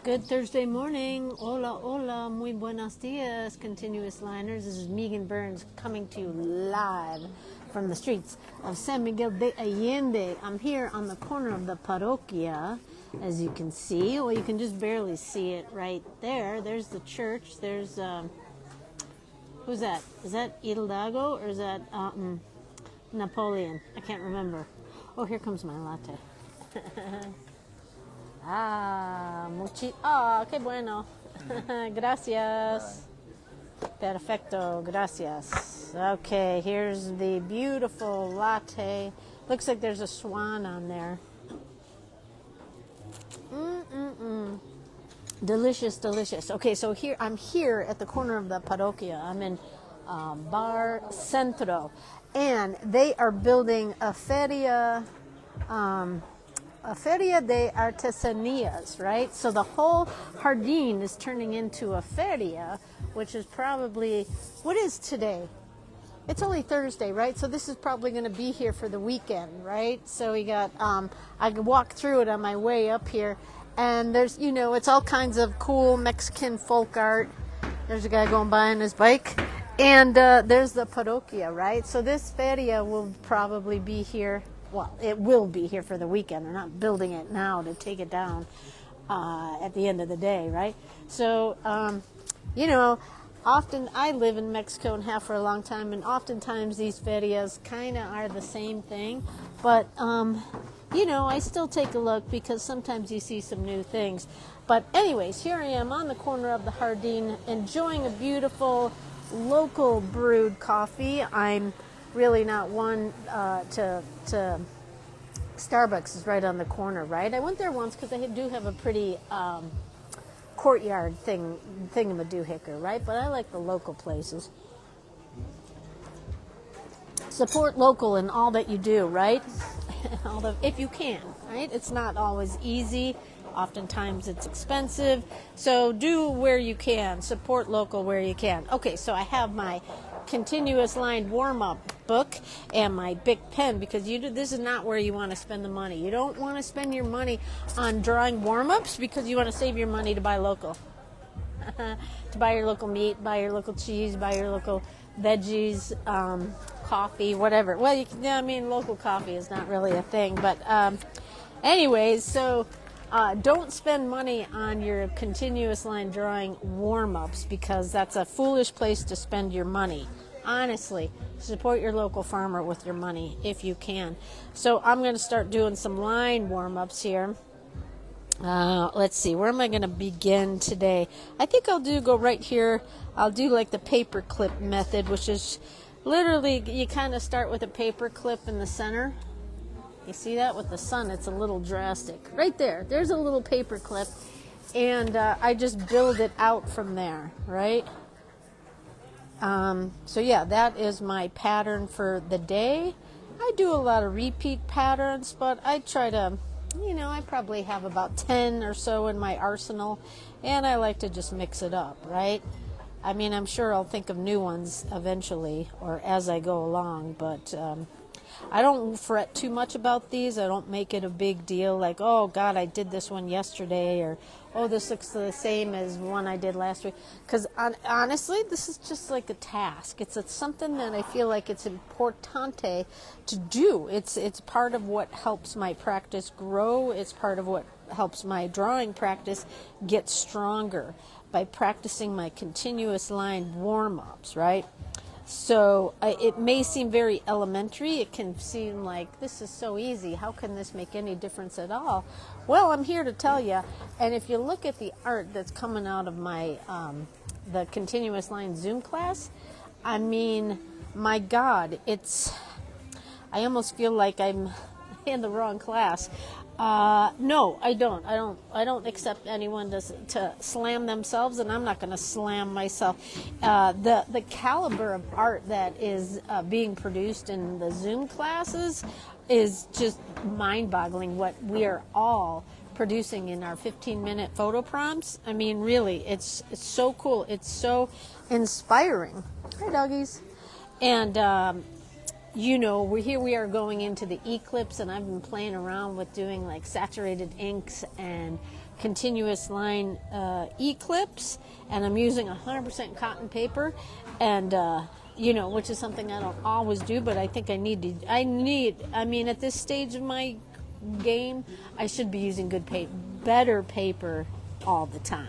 Good Thursday morning. Hola, hola, muy buenos dias, continuous liners. This is Meagan Burns coming to you live from the streets of San Miguel de Allende. I'm here on the corner of the parroquia, as you can see. Well, you can just barely see it right there. There's the church. There's, who's that? Is that Hidalgo or is that Napoleon? I can't remember. Oh, here comes my latte. Qué bueno. Gracias. Perfecto, gracias. Okay, here's the beautiful latte. Looks like there's a swan on there. Delicious, delicious. Okay, so I'm here at the corner of the parroquia. I'm in Bar Centro, and they are building a feria de artesanías, right? So the whole jardín is turning into a feria, which is probably, what is today? It's only Thursday, right? So this is probably going to be here for the weekend, right? So we got, I walked through it on my way up here, and there's, it's all kinds of cool Mexican folk art. There's a guy going by on his bike, and there's the parroquia, right? So this feria will probably be here. Well, it will be here for the weekend. They're not building it now to take it down at the end of the day, right? So, often I live in Mexico and have for a long time, and oftentimes these ferias kind of are the same thing. But, I still take a look because sometimes you see some new things. But anyways, here I am on the corner of the jardín enjoying a beautiful local brewed coffee. I'm really not one to Starbucks is right on the corner, right? I went there once because they do have a pretty courtyard thingamadoohicker, right? But I like the local places. Support local in all that you do, right? If you can, right? It's not always easy. Oftentimes it's expensive. So do where you can. Support local where you can. Okay, so I have my continuous line warm-up book and my big pen because this is not where you want to spend the money. You don't want to spend your money on drawing warm-ups because you want to save your money to buy local. To buy your local meat, buy your local cheese, buy your local veggies, coffee, whatever. Well, local coffee is not really a thing, but anyways, so don't spend money on your continuous line drawing warm-ups because that's a foolish place to spend your money. Honestly, support your local farmer with your money if you can. So I'm going to start doing some line warm-ups here. Let's see, where am I going to begin today? I think I'll go right here. I'll do like the paper clip method, which is literally you kind of start with a paper clip in the center. You see that? With the sun, it's a little drastic. Right there. There's a little paper clip. And I just build it out from there, right? So yeah, that is my pattern for the day. I do a lot of repeat patterns, but I try to, I probably have about 10 or so in my arsenal. And I like to just mix it up, right? I'm sure I'll think of new ones eventually or as I go along, but I don't fret too much about these. I don't make it a big deal like, oh, God, I did this one yesterday, or, oh, this looks the same as one I did last week. Because honestly, this is just like a task. It's something that I feel like it's importante to do. It's part of what helps my practice grow. It's part of what helps my drawing practice get stronger by practicing my continuous line warm-ups, right? So it may seem very elementary. It can seem like this is so easy. How can this make any difference at all? Well, I'm here to tell you. And if you look at the art that's coming out of my the continuous line Zoom class, my God, I almost feel like I'm in the wrong class. No, I don't. I don't accept anyone to slam themselves, and I'm not going to slam myself. The caliber of art that is being produced in the Zoom classes is just mind-boggling. What we are all producing in our 15-minute photo prompts. Really, it's so cool. It's so inspiring. Hi, doggies. And we are going into the Eclipse, and I've been playing around with doing like saturated inks and continuous line Eclipse, and I'm using 100% cotton paper, and which is something I don't always do, but I think I mean, at this stage of my game, I should be using better paper all the time,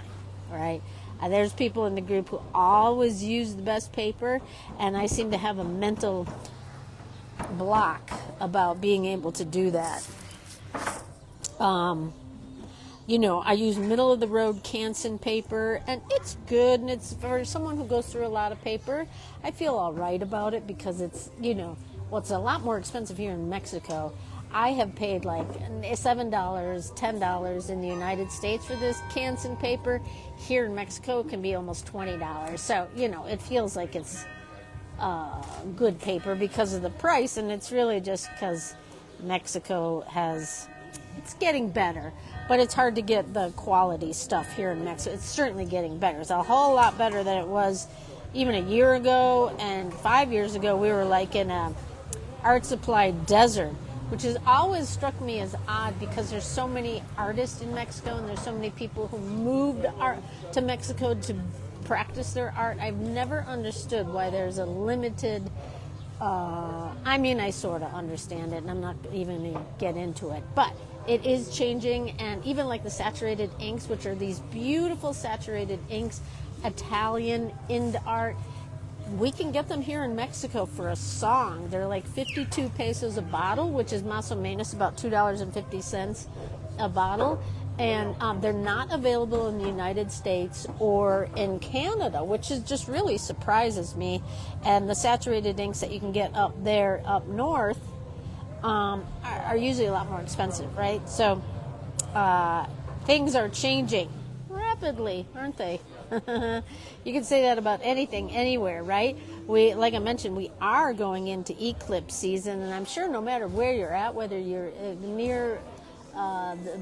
right? There's people in the group who always use the best paper, and I seem to have a mental block about being able to do that. I use middle of the road Canson paper, and it's good, and it's for someone who goes through a lot of paper. I feel all right about it because it's, it's a lot more expensive here in Mexico. I have paid like $7, $10 in the United States for this Canson paper. Here in Mexico, it can be almost $20. So, it feels like it's good paper because of the price, and it's really just because Mexico it's getting better, but it's hard to get the quality stuff here in Mexico. It's certainly getting better. It's a whole lot better than it was even a year ago, and 5 years ago we were like in a art supply desert, which has always struck me as odd because there's so many artists in Mexico, and there's so many people who moved to Mexico to practice their art. I've never understood why there's a limited, I sort of understand it, and I'm not even going to get into it, but it is changing. And even like the saturated inks, which are these beautiful saturated inks, Italian ind art, we can get them here in Mexico for a song. They're like 52 pesos a bottle, which is más o menos about $2.50 a bottle. And they're not available in the United States or in Canada, which just really surprises me. And the saturated inks that you can get up north, are usually a lot more expensive, right? So things are changing rapidly, aren't they? You can say that about anything, anywhere, right? Like I mentioned, we are going into eclipse season, and I'm sure no matter where you're at, whether you're near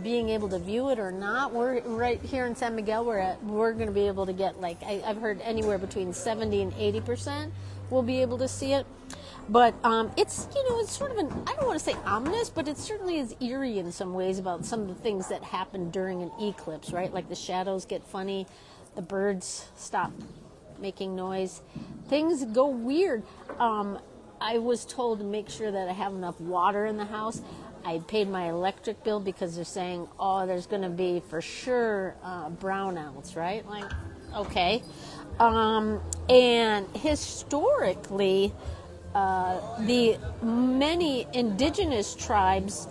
being able to view it or not, we're right here in San Miguel. We're going to be able to get, like, I've heard anywhere between 70 and 80% we'll be able to see it. But it's sort of I don't want to say ominous, but it certainly is eerie in some ways about some of the things that happen during an eclipse, right? Like the shadows get funny, the birds stop making noise, things go weird. I was told to make sure that I have enough water in the house. I paid my electric bill because they're saying, there's going to be for sure brownouts, right? Like, okay. And historically, the many indigenous tribes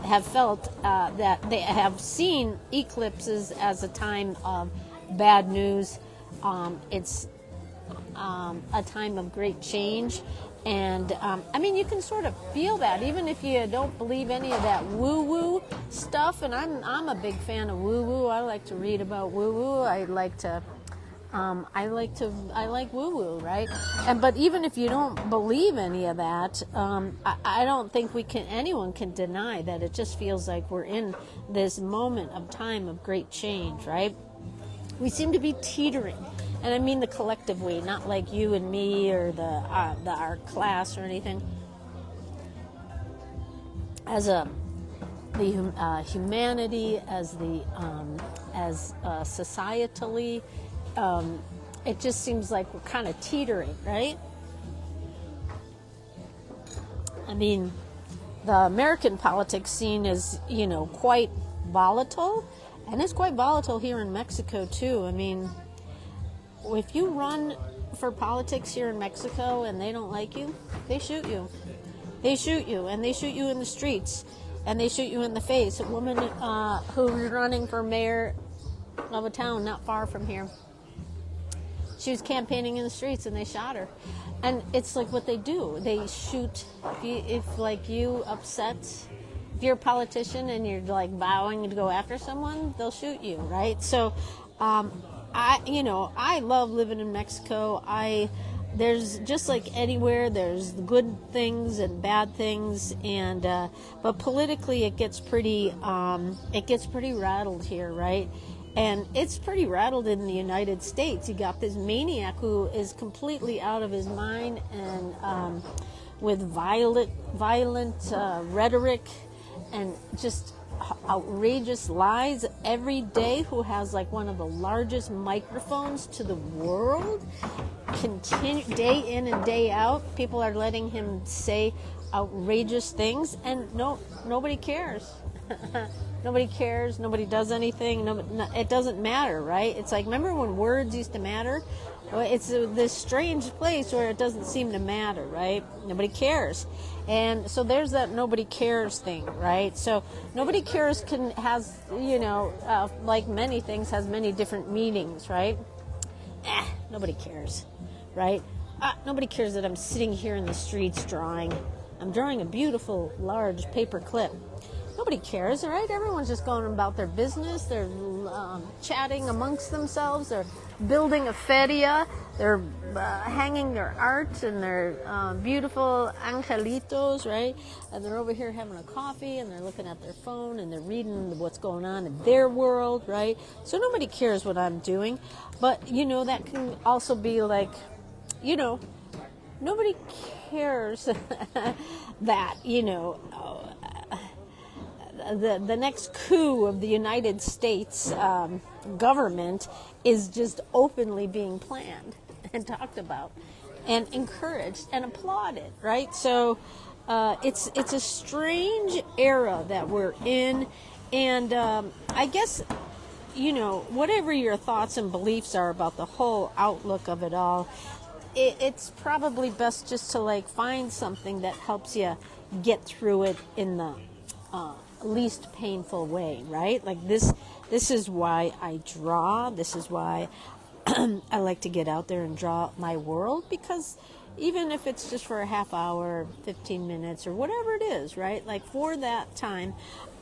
have felt that they have seen eclipses as a time of bad news. It's a time of great change. And, you can sort of feel that, even if you don't believe any of that woo-woo stuff. And I'm a big fan of woo-woo. I like to read about woo-woo. I like woo-woo, right? But even if you don't believe any of that, I don't think anyone can deny that it just feels like we're in this moment of time of great change, right? We seem to be teetering. And I mean the collective we, not like you and me or our class or anything. As the humanity, as societally, it just seems like we're kind of teetering, right? I mean, the American politics scene is, quite volatile, and it's quite volatile here in Mexico too. I mean, if you run for politics here in Mexico and they don't like you, they shoot you. They shoot you, and they shoot you in the streets, and they shoot you in the face. A woman who's running for mayor of a town not far from here, she was campaigning in the streets, and they shot her. And it's like what they do. They shoot. If you're a politician and you're like vowing to go after someone, they'll shoot you, right? So, I love living in Mexico. There's just like anywhere, there's good things and bad things, and but politically it gets pretty rattled here, right? And it's pretty rattled in the United States. You got this maniac who is completely out of his mind and with violent rhetoric and just outrageous lies every day, who has like one of the largest microphones to the world, continue day in and day out. People are letting him say outrageous things, and nobody cares. Nobody cares. Nobody does anything. It doesn't matter, right? It's like, remember when words used to matter? Well, it's this strange place where it doesn't seem to matter, right? Nobody cares. And so there's that nobody cares thing, right? So nobody cares has, like many things, has many different meanings, right? Nobody cares, right? Nobody cares that I'm sitting here in the streets drawing. I'm drawing a beautiful, large paper clip. Nobody cares, right? Everyone's just going about their business. They're chatting amongst themselves. They're building a feria. They're hanging their art and their beautiful angelitos, right? And they're over here having a coffee, and they're looking at their phone, and they're reading what's going on in their world, right? So nobody cares what I'm doing. But, that can also be like, nobody cares that, the next coup of the United States government is just openly being planned and talked about and encouraged and applauded, right? So it's a strange era that we're in, and I guess, whatever your thoughts and beliefs are about the whole outlook of it all, it's probably best just to like find something that helps you get through it in the least painful way, right? Like this is why I draw. This is why I like to get out there and draw my world, because even if it's just for a half hour, 15 minutes, or whatever it is, right? Like for that time,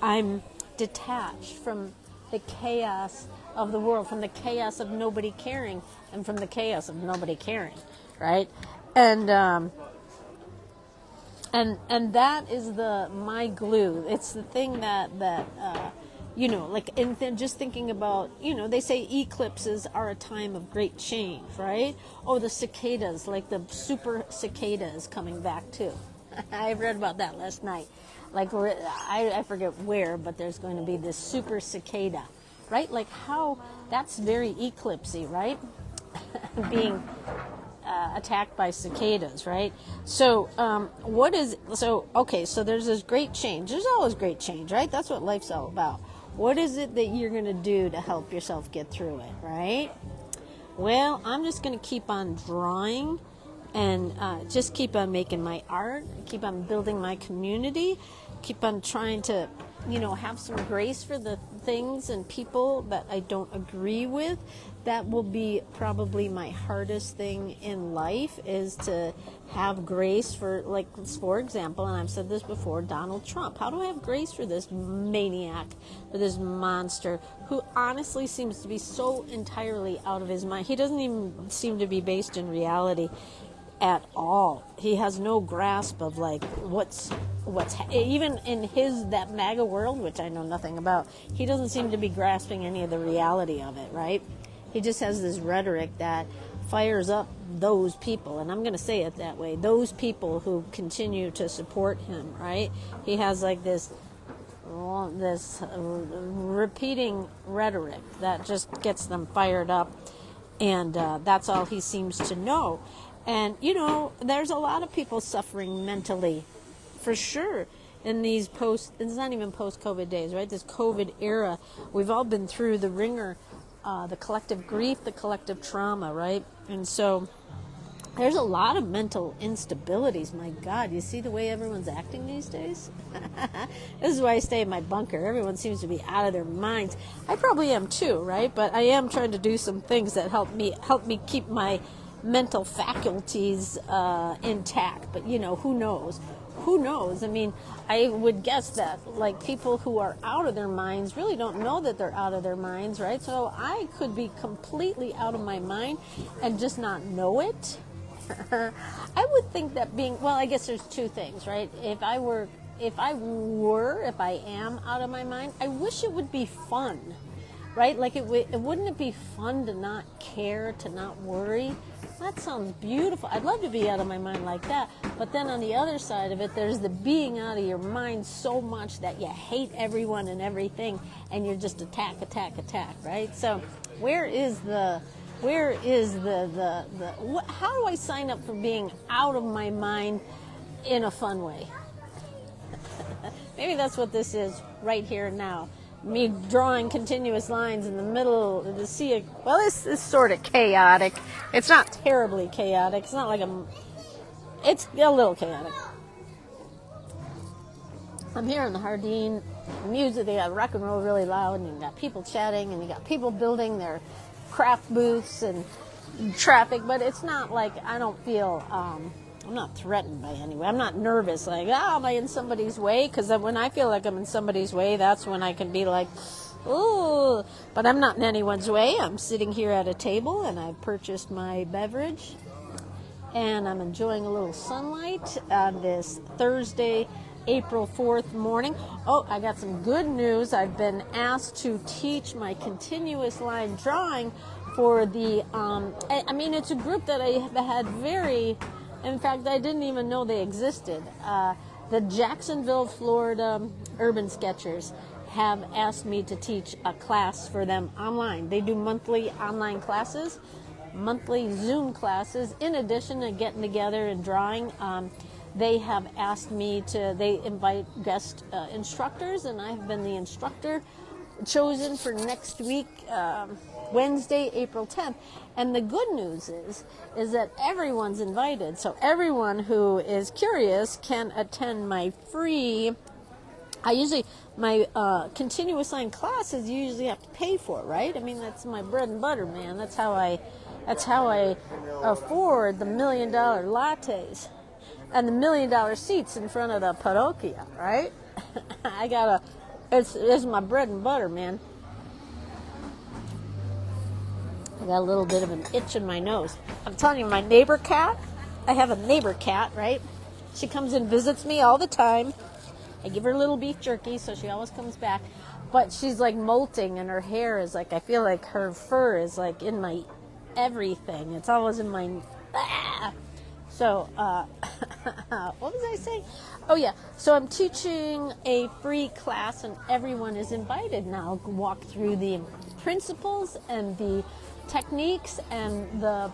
I'm detached from the chaos of the world, from the chaos of nobody caring, and from the chaos of nobody caring, right? And that is my glue. It's the thing that and just thinking about, they say eclipses are a time of great change, right? Oh, the cicadas, like the super cicada is coming back too. I read about that last night. Like, I forget where, but there's going to be this super cicada, right? Like how, that's very eclipsey, right? Being attacked by cicadas, right? So so there's this great change. There's always great change, right? That's what life's all about. What is it that you're going to do to help yourself get through it, right? Well, I'm just going to keep on drawing and just keep on making my art, keep on building my community, keep on trying to, have some grace for the things and people that I don't agree with. That will be probably my hardest thing in life, is to have grace for, like, for example, and I've said this before, Donald Trump. How do I have grace for this maniac, for this monster, who honestly seems to be so entirely out of his mind? He doesn't even seem to be based in reality at all. He has no grasp of like what's even in that MAGA world, which I know nothing about. He doesn't seem to be grasping any of the reality of it, right? He just has this rhetoric that fires up those people, and I'm going to say it that way, those people who continue to support him, right? He has like this repeating rhetoric that just gets them fired up, and that's all he seems to know. And, there's a lot of people suffering mentally, for sure, in these it's not even post-COVID days, right? This COVID era, we've all been through the ringer, the collective grief, the collective trauma, right? And so there's a lot of mental instabilities. My God, you see the way everyone's acting these days? This is why I stay in my bunker. Everyone seems to be out of their minds. I probably am too, right? But I am trying to do some things that help me keep my mental faculties intact. But who knows? I mean, I would guess that like people who are out of their minds really don't know that they're out of their minds, right? So I could be completely out of my mind and just not know it. I would think that I guess there's two things, right? If I am out of my mind, I wish it would be fun. right? Like wouldn't it be fun to not care, to not worry? That sounds beautiful. I'd love to be out of my mind like that. But then on the other side of it, there's the being out of your mind so much that you hate everyone and everything, and you're just attack, right? So how do I sign up for being out of my mind in a fun way? Maybe that's what this is right here and now. Me drawing continuous lines in the middle of the sea. Well, this is sort of chaotic. It's not terribly chaotic. It's not like it's a little chaotic. I'm here in the Hardin. Music, they got rock and roll really loud, and you got people chatting, and you got people building their craft booths and traffic, but it's not like I don't feel, I'm not threatened by anyone. I'm not nervous, like, am I in somebody's way? Because when I feel like I'm in somebody's way, that's when I can be like, ooh, but I'm not in anyone's way. I'm sitting here at a table, and I've purchased my beverage, and I'm enjoying a little sunlight on this Thursday, April 4th morning. Oh, I got some good news. I've been asked to teach my continuous line drawing for the, it's a group that I have had in fact, I didn't even know they existed. The Jacksonville, Florida Urban Sketchers have asked me to teach a class for them online. They do monthly online classes, monthly Zoom classes, in addition to getting together and drawing. They have asked me they invite guest instructors, and I've been the instructor chosen for next week, Wednesday, April 10th. And the good news is that everyone's invited. So everyone who is curious can attend my free, my continuous line classes you usually have to pay for, right? I mean, that's my bread and butter, man. That's how I afford the $1 million lattes and the $1 million seats in front of the parroquia, right? It's my bread and butter, man. I got a little bit of an itch in my nose. I'm telling you, my neighbor cat, I have a neighbor cat, right? She comes and visits me all the time. I give her a little beef jerky, so she always comes back. But she's like molting, and her hair is like, I feel like her fur is like in my everything. It's always in my... So, what was I saying? Oh, yeah. So I'm teaching a free class, and everyone is invited now. Walk through the principles and the techniques and the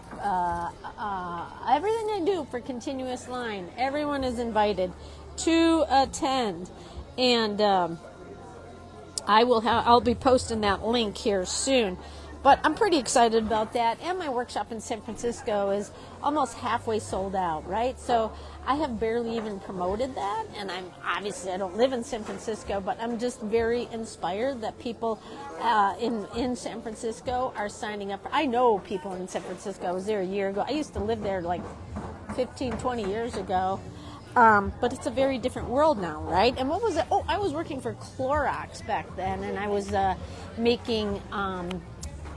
everything I do for continuous line. Everyone is invited to attend, and I'll be posting that link here soon. But I'm pretty excited about that. And my workshop in San Francisco is almost halfway sold out, right? So I have barely even promoted that. And I don't live in San Francisco, but I'm just very inspired that people in San Francisco are signing up. I know people in San Francisco. I was there a year ago. I used to live there like 15, 20 years ago. But it's a very different world now, right? And what was it? Oh, I was working for Clorox back then, and I was making...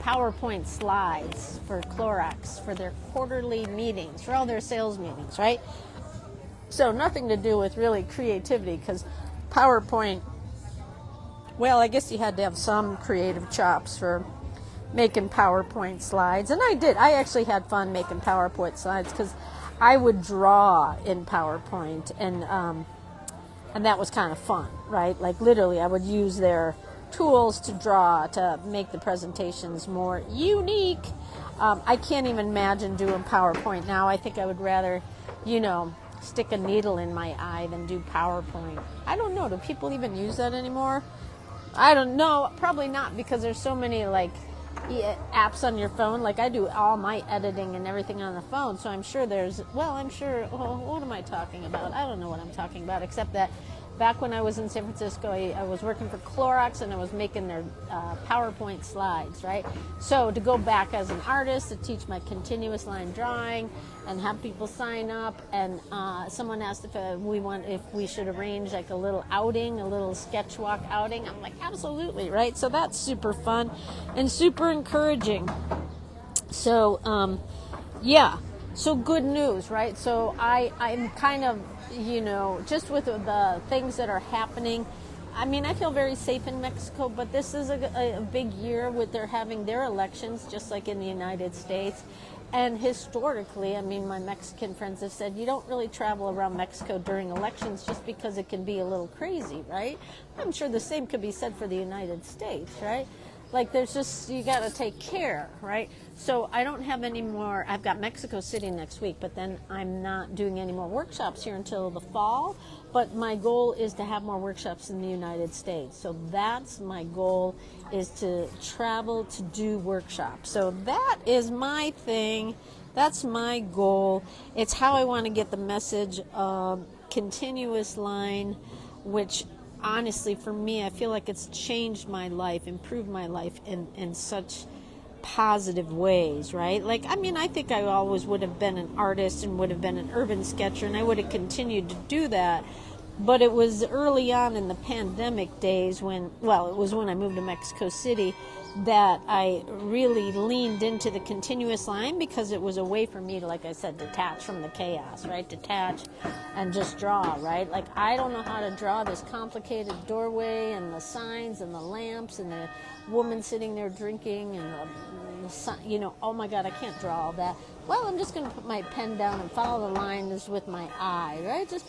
PowerPoint slides for Clorox for their quarterly meetings, for all their sales meetings, right? So nothing to do with really creativity, because PowerPoint, well, I guess you had to have some creative chops for making PowerPoint slides. And I did. I actually had fun making PowerPoint slides, because I would draw in PowerPoint, and that was kind of fun, right? Like literally I would use their tools to draw to make the presentations more unique. I can't even imagine doing PowerPoint now. I think I would rather, stick a needle in my eye than do PowerPoint. I don't know. Do people even use that anymore? I don't know. Probably not, because there's so many apps on your phone. Like I do all my editing and everything on the phone. So I'm sure what am I talking about? I don't know what I'm talking about, except that back when I was in San Francisco, I was working for Clorox, and I was making their PowerPoint slides, right? So to go back as an artist, to teach my continuous line drawing and have people sign up, and someone asked if we should arrange like a little outing, a little sketch walk outing. I'm like, absolutely, right? So that's super fun and super encouraging. So, yeah. So good news, right? So I'm kind of, just with the things that are happening I mean, I feel very safe in Mexico, but this is a big year with their having their elections, just like in the United States. And historically, I mean, my Mexican friends have said you don't really travel around Mexico during elections just because it can be a little crazy, right? I'm sure the same could be said for the United States, right? Like, there's just, you got to take care, right? So I don't have any more. I've got Mexico City next week, but then I'm not doing any more workshops here until the fall. But my goal is to have more workshops in the United States. So that's my goal, is to travel to do workshops. So that is my thing. That's my goal. It's how I want to get the message of continuous line, which honestly, for me, I feel like it's changed my life, improved my life in such positive ways, right? Like, I mean, I think I always would have been an artist and would have been an urban sketcher, and I would have continued to do that. But it was early on in the pandemic days when, well, it was when I moved to Mexico City, that I really leaned into the continuous line, because it was a way for me to, like I said, detach from the chaos, right? Detach and just draw, right? Like, I don't know how to draw this complicated doorway and the signs and the lamps and the woman sitting there drinking and the sun, you know, oh my God, I can't draw all that. Well, I'm just going to put my pen down and follow the lines with my eye, right? Just,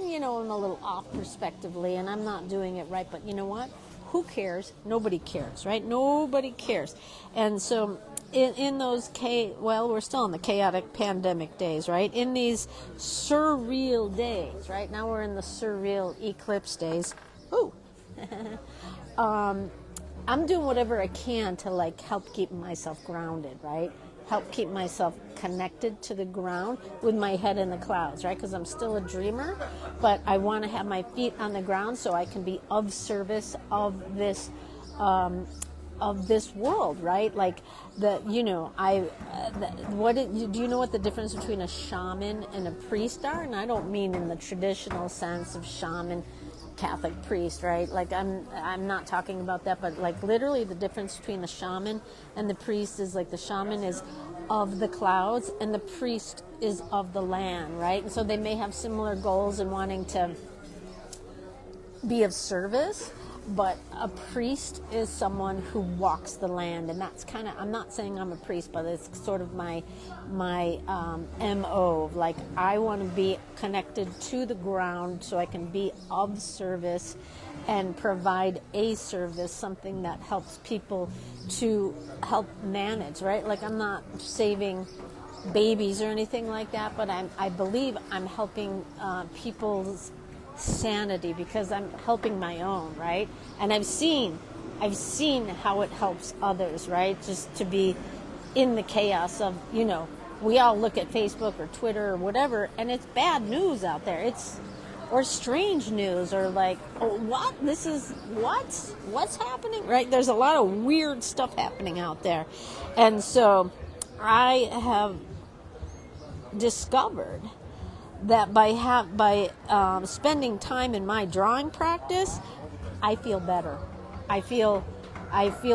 you know, I'm a little off perspectively and I'm not doing it right, but you know what? Who cares? Nobody cares, right? Nobody cares. And so in those, we're still in the chaotic pandemic days, right? In these surreal days, right? Now we're in the surreal eclipse days. Ooh. I'm doing whatever I can to, like, help keep myself grounded, right? Help keep myself connected to the ground with my head in the clouds, right? Because I'm still a dreamer, but I want to have my feet on the ground so I can be of service of this world, right? Like, do you know what the difference between a shaman and a priest are? And I don't mean in the traditional sense of shaman, Catholic priest, right? Like, I'm not talking about that, but like literally the difference between the shaman and the priest is, like, the shaman is of the clouds and the priest is of the land, right? And so they may have similar goals in wanting to be of service, but a priest is someone who walks the land, and that's kind of, I'm not saying I'm a priest, but it's sort of my MO. Like, I want to be connected to the ground so I can be of service and provide a service, something that helps people to help manage, right? Like, I'm not saving babies or anything like that, but I believe I'm helping people's sanity, because I'm helping my own, right? And I've seen how it helps others, right? Just to be in the chaos of, you know, we all look at Facebook or Twitter or whatever, and it's bad news out there. Or strange news, or like, oh, what? This is what's happening, right? There's a lot of weird stuff happening out there. And so I have discovered that by spending time in my drawing practice, I feel better. I feel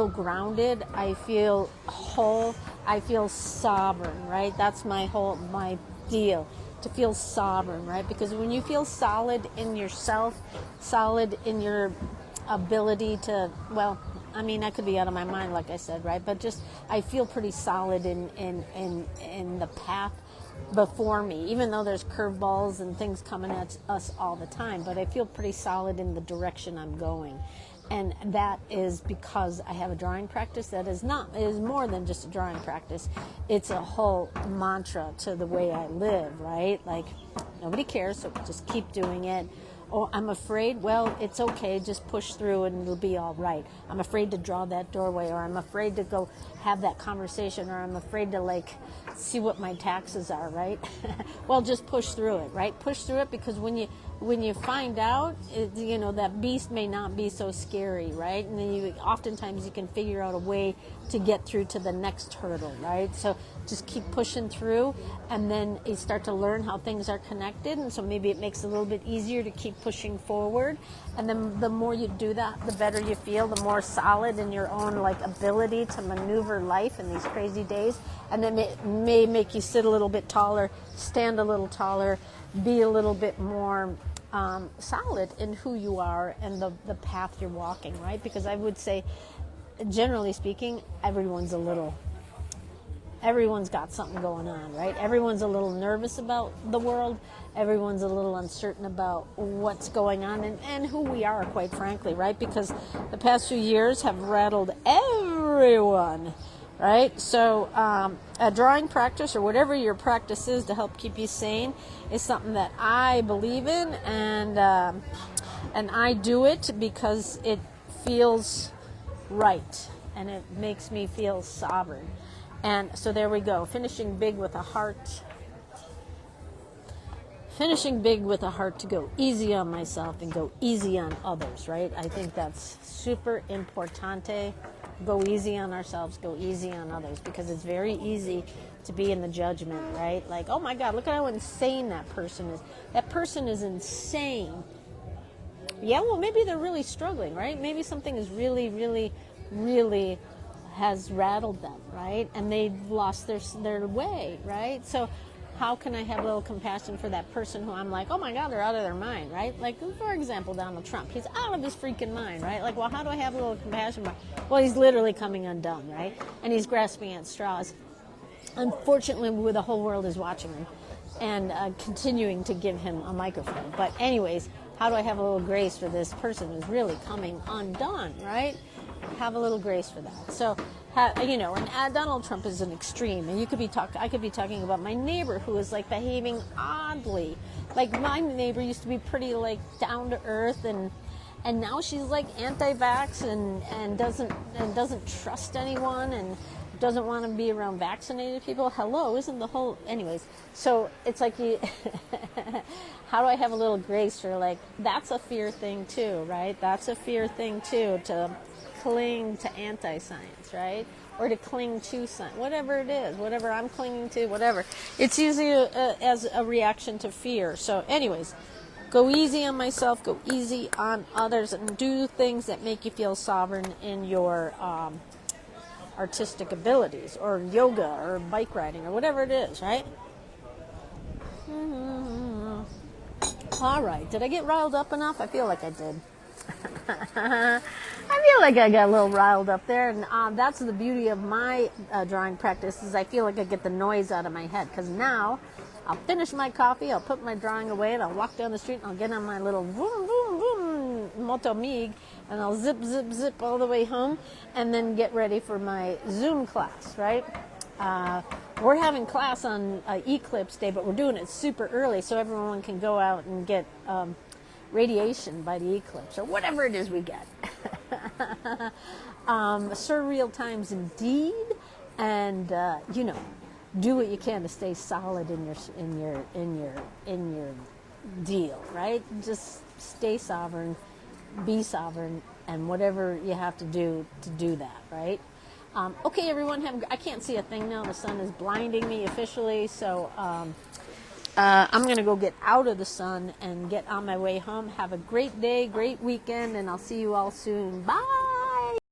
grounded. I feel whole. I feel sovereign, right? That's my deal, to feel sovereign, right? Because when you feel solid in yourself, solid in your ability to, well, I mean, I could be out of my mind, like I said, right? But just, I feel pretty solid in the path before me, even though there's curveballs and things coming at us all the time, but I feel pretty solid in the direction I'm going. And that is because I have a drawing practice that is more than just a drawing practice. It's a whole mantra to the way I live, right? Like, nobody cares, so just keep doing it. Oh, I'm afraid. Well, it's okay. Just push through and it'll be all right. I'm afraid to draw that doorway, or I'm afraid to go have that conversation, or I'm afraid to, like, see what my taxes are, right? Well, just push through it, right? Push through it, because when you find out, you know, that beast may not be so scary, right? And then oftentimes you can figure out a way to get through to the next hurdle, right? So just keep pushing through, and then you start to learn how things are connected, and so maybe it makes it a little bit easier to keep pushing forward. And then the more you do that, the better you feel, the more solid in your own, like, ability to maneuver life in these crazy days. And then it may make you sit a little bit taller, stand a little taller, be a little bit more solid in who you are and the path you're walking, right? Because I would say, generally speaking, everyone's got something going on, right? Everyone's a little nervous about the world. Everyone's a little uncertain about what's going on and who we are, quite frankly, right? Because the past few years have rattled everyone, right? So a drawing practice or whatever your practice is to help keep you sane is something that I believe in, and I do it because it feels right and it makes me feel sovereign. And so there we go, finishing big with a heart. Finishing big with a heart to go easy on myself and go easy on others, right? I think that's super importante. Go easy on ourselves, go easy on others, because it's very easy to be in the judgment, right? Like, oh my God, look at how insane that person is. That person is insane. Yeah, well, maybe they're really struggling, right? Maybe something is really, really, really has rattled them, right? And they've lost their way, right? So how can I have a little compassion for that person who I'm like, oh my God, they're out of their mind, right? Like, for example, Donald Trump. He's out of his freaking mind, right? Like, well, how do I have a little compassion? Well, he's literally coming undone, right? And he's grasping at straws. Unfortunately, the whole world is watching him and continuing to give him a microphone. But anyways, how do I have a little grace for this person who's really coming undone, right? Have a little grace for that. So, and Donald Trump is an extreme, and I could be talking about my neighbor who is like behaving oddly. Like, my neighbor used to be pretty like down to earth, and now she's like anti-vax and doesn't trust anyone and doesn't want to be around vaccinated people. Hello, isn't the whole... Anyways, so it's like how do I have a little grace for, like, that's a fear thing too, right? That's a fear thing too, to cling to anti-science, right? Or to cling to science, whatever it is, whatever I'm clinging to, whatever. It's usually as a reaction to fear. So anyways, go easy on myself, go easy on others, and do things that make you feel sovereign in your artistic abilities, or yoga, or bike riding, or whatever it is, right? Mm-hmm. All right, did I get riled up enough? I feel like I did. I feel like I got a little riled up there, and that's the beauty of my drawing practice, is I feel like I get the noise out of my head, because now I'll finish my coffee, I'll put my drawing away, and I'll walk down the street, and I'll get on my little vroom, vroom, vroom moto Meagan, and I'll zip, zip, zip all the way home, and then get ready for my Zoom class, right? We're having class on Eclipse Day, but we're doing it super early so everyone can go out and get radiation by the eclipse, or whatever it is we get. Surreal times indeed, and do what you can to stay solid in your deal, right? Just stay sovereign, be sovereign, and whatever you have to do that, right? Okay, everyone, I can't see a thing now. The sun is blinding me officially, so I'm going to go get out of the sun and get on my way home. Have a great day, great weekend, and I'll see you all soon. Bye!